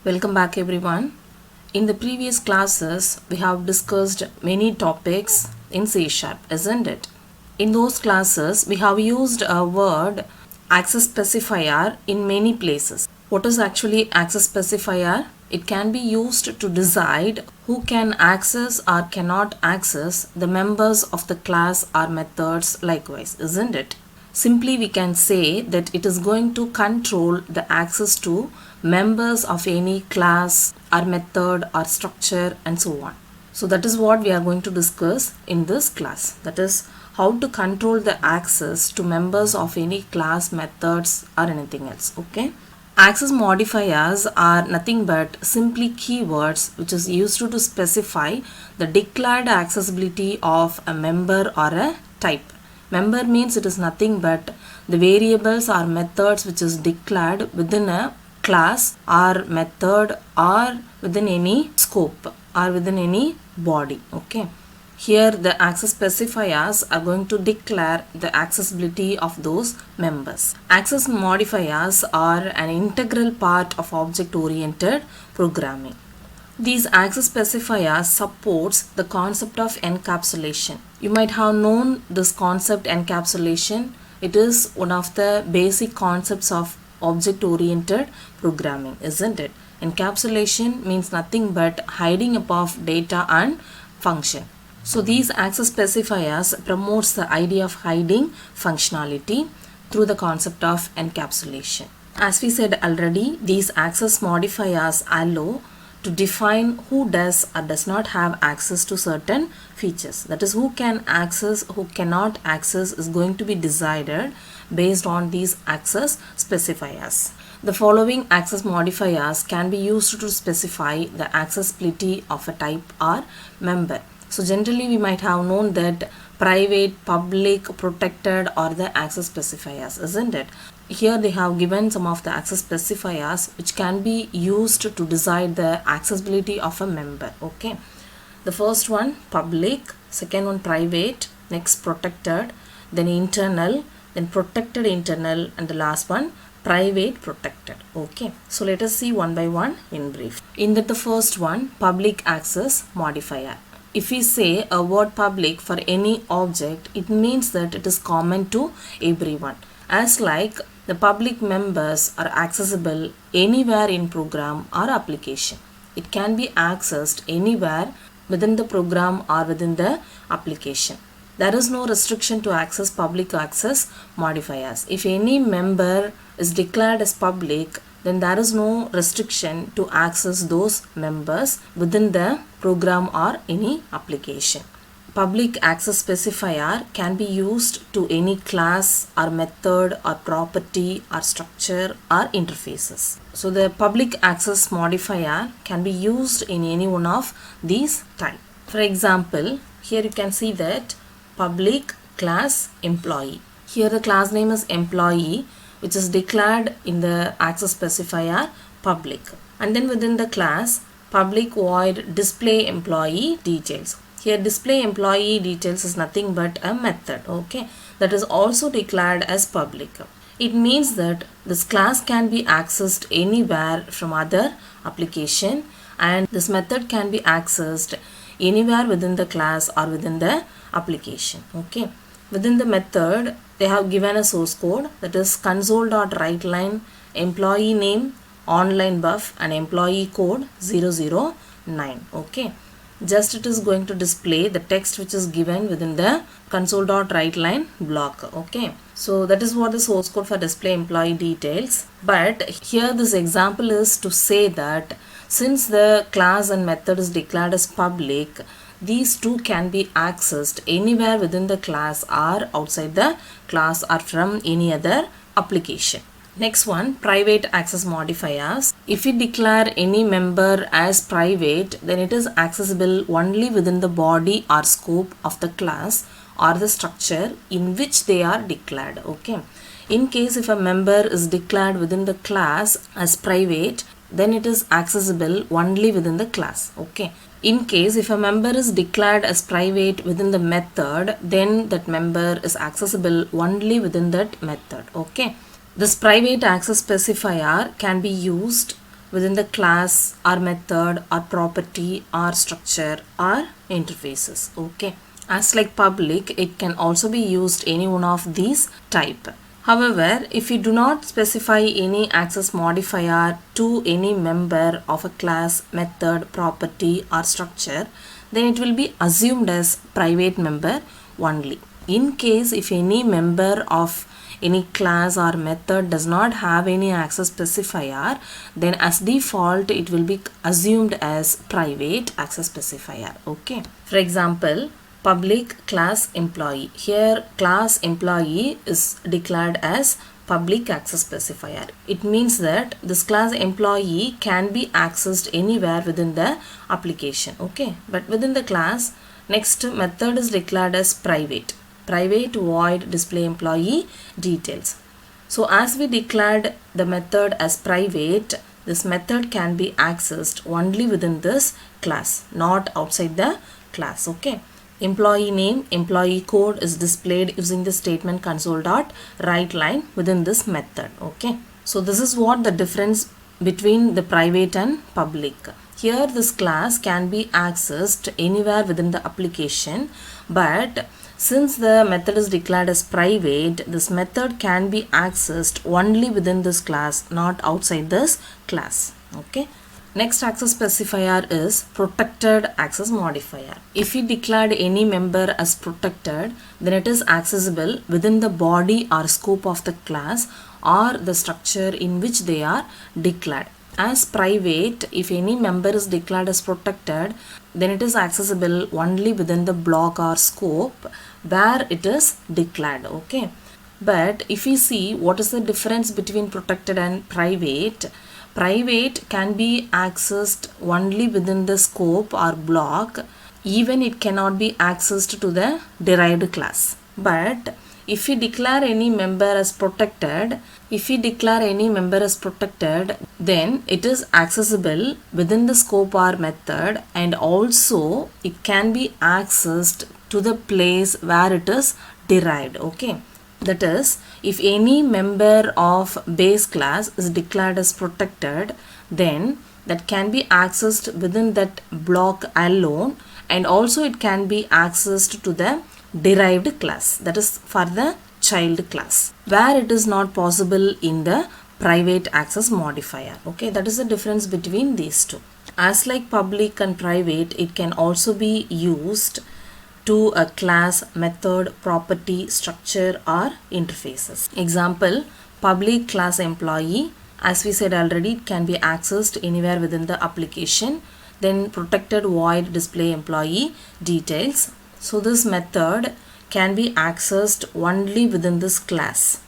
Welcome back everyone. In the previous classes, we have discussed many topics in C Sharp, isn't it? In those classes, we have used a word access specifier in many places. What is actually access specifier? It can be used to decide who can access or cannot access the members of the class or methods likewise, isn't it? Simply we can say that it is going to control the access to members of any class or method or structure and so on. So that is what we are going to discuss in this class. That is how to control the access to members of any class, methods or anything else. Okay. Access modifiers are nothing but simply keywords which is used to specify the declared accessibility of a member or a type. Member means it is nothing but the variables or methods which is declared within a class or method or within any scope or within any body. Okay. Here the access specifiers are going to declare the accessibility of those members. Access modifiers are an integral part of object-oriented programming. These access specifiers supports the concept of encapsulation. You might have known this concept encapsulation. It is one of the basic concepts of object-oriented programming, isn't it? Encapsulation means nothing but hiding above data and function. So these access specifiers promotes the idea of hiding functionality through the concept of encapsulation. As we said already, these access modifiers allow to define who does or does not have access to certain features. That is, who can access, who cannot access is going to be decided based on these access specifiers. The following access modifiers can be used to specify the accessibility of a type or member. So generally we might have known that private, public, protected are the access specifiers, isn't it? Here they have given some of the access specifiers which can be used to decide the accessibility of a member. Okay. The first one public, second one private, next protected, then internal, then protected internal, and the last one private protected. Okay. So let us see one by one in brief. In that the first one, public access modifier. If we say a word public for any object, it means that it is common to everyone. As like the public members are accessible anywhere in program or application. It can be accessed anywhere within the program or within the application. There is no restriction to access public access modifiers. If any member is declared as public, then there is no restriction to access those members within the program or any application. Public access specifier can be used to any class or method or property or structure or interfaces. So the public access modifier can be used in any one of these types. For example, here you can see that public class employee. Here the class name is employee, which is declared in the access specifier public. And then within the class, public void display employee details. Here display employee details is nothing but a method, okay, that is also declared as public. It means that this class can be accessed anywhere from other application, and this method can be accessed anywhere within the class or within the application. Okay. Within the method, they have given a source code, that is console.writeline employee name online buff and employee code 009. Okay. Just it is going to display the text which is given within the console.writeline block. Okay. So that is what the source code for display employee details. But here this example is to say that since the class and method is declared as public, these two can be accessed anywhere within the class or outside the class or from any other application. Next one, private access modifiers. If we declare any member as private, then it is accessible only within the body or scope of the class or the structure in which they are declared. Okay. In case if a member is declared within the class as private, then it is accessible only within the class. Okay. In case if a member is declared as private within the method, then that member is accessible only within that method. Okay. This private access specifier can be used within the class or method or property or structure or interfaces. Okay. As like public, it can also be used any one of these type. However, if you do not specify any access modifier to any member of a class, method, property or structure, then it will be assumed as private member only. In case if any member of any class or method does not have any access specifier, then as default it will be assumed as private access specifier. Okay. For example, public class employee. Here class employee is declared as public access specifier. It means that this class employee can be accessed anywhere within the application. Okay, but within the class, next method is declared as private. Private void display employee details. So as we declared the method as private, this method can be accessed only within this class, not outside the class. Okay. Employee name, employee code is displayed using the statement console.writeLine within this method. Okay. So this is what the difference between the private and public. Here this class can be accessed anywhere within the application, but since the method is declared as private, this method can be accessed only within this class, not outside this class. Okay. Next access specifier is protected access modifier. If we declared any member as protected, then it is accessible within the body or scope of the class or the structure in which they are declared. As private, if any member is declared as protected, then it is accessible only within the block or scope where it is declared. Okay. But if we see what is the difference between protected and private, private can be accessed only within the scope or block, even it cannot be accessed to the derived class. But if we declare any member as protected, then it is accessible within the scope or method, and also it can be accessed to the place where it is derived. Okay. That is, if any member of base class is declared as protected, then that can be accessed within that block alone, and also it can be accessed to the derived class, that is for the child class, where it is not possible in the private access modifier. Okay, that is the difference between these two. As like public and private, it can also be used to a class, method, property, structure or interfaces. Example, public class employee. As we said already, it can be accessed anywhere within the application. Then protected void display employee details. So this method can be accessed only within this class,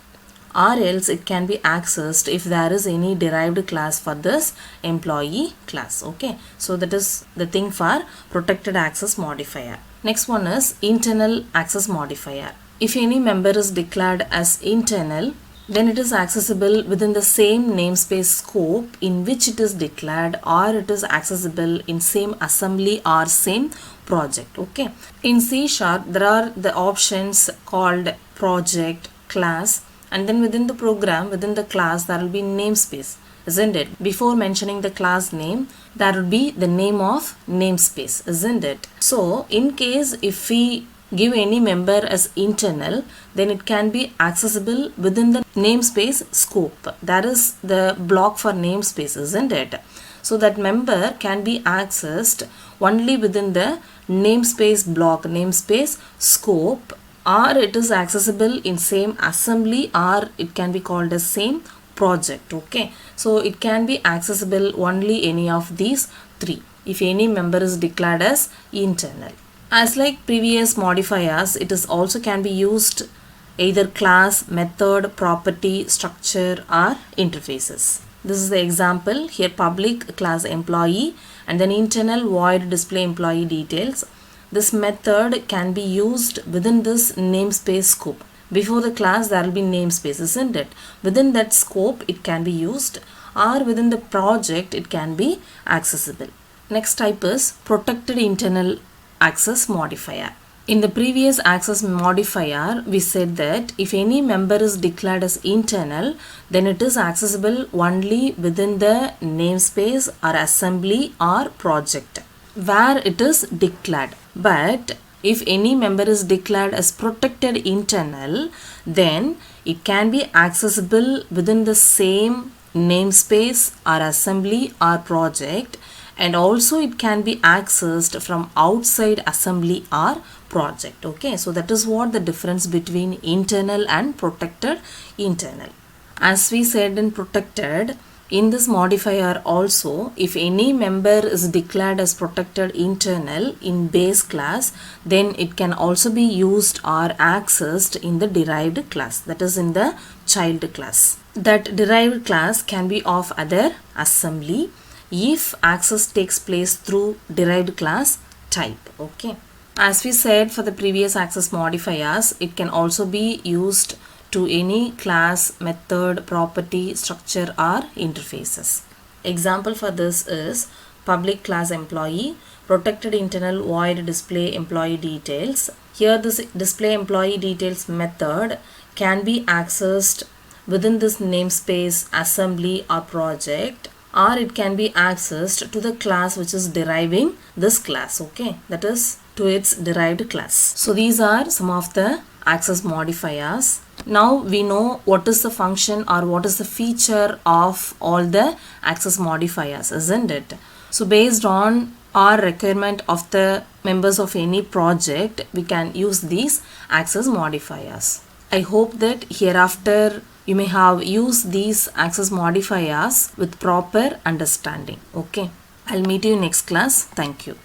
or else it can be accessed if there is any derived class for this employee class. Okay, so that is the thing for protected access modifier. Next one is internal access modifier. If any member is declared as internal, then it is accessible within the same namespace scope in which it is declared, or it is accessible in same assembly or same project. Okay. In C#, there are the options called project, class, and then within the program, within the class, there will be namespace, isn't it? Before mentioning the class name, there would be the name of namespace, isn't it? So in case if we give any member as internal, then it can be accessible within the namespace scope. That is the block for namespace, isn't it? So that member can be accessed only within the namespace block, namespace scope, or it is accessible in same assembly, or it can be called as same project. Okay, so it can be accessible only any of these three if any member is declared as internal. As like previous modifiers, it is also can be used either class, method, property, structure or interfaces. This is the example here: public class employee and then internal void display employee details. This method can be used within this namespace scope. Before the class there will be namespace, isn't it? Within that scope it can be used, or within the project it can be accessible. Next type is protected internal access modifier. In the previous access modifier, we said that if any member is declared as internal, then it is accessible only within the namespace or assembly or project where it is declared. But if any member is declared as protected internal, then it can be accessible within the same namespace or assembly or project, and also it can be accessed from outside assembly or project. Okay, so that is what the difference between internal and protected internal. As we said in protected, in this modifier also, if any member is declared as protected internal in base class, then it can also be used or accessed in the derived class, that is in the child class. That derived class can be of other assembly if access takes place through derived class type. Okay. As we said for the previous access modifiers, it can also be used to any class, method, property, structure or interfaces. Example for this is public class employee, protected internal void display employee details. Here this display employee details method can be accessed within this namespace, assembly or project, or it can be accessed to the class which is deriving this class. Okay, that is to its derived class. So these are some of the access modifiers. Now we know what is the function or what is the feature of all the access modifiers, isn't it? So based on our requirement of the members of any project, we can use these access modifiers. I hope that hereafter you may have used these access modifiers with proper understanding. Okay, I'll meet you next class. Thank you.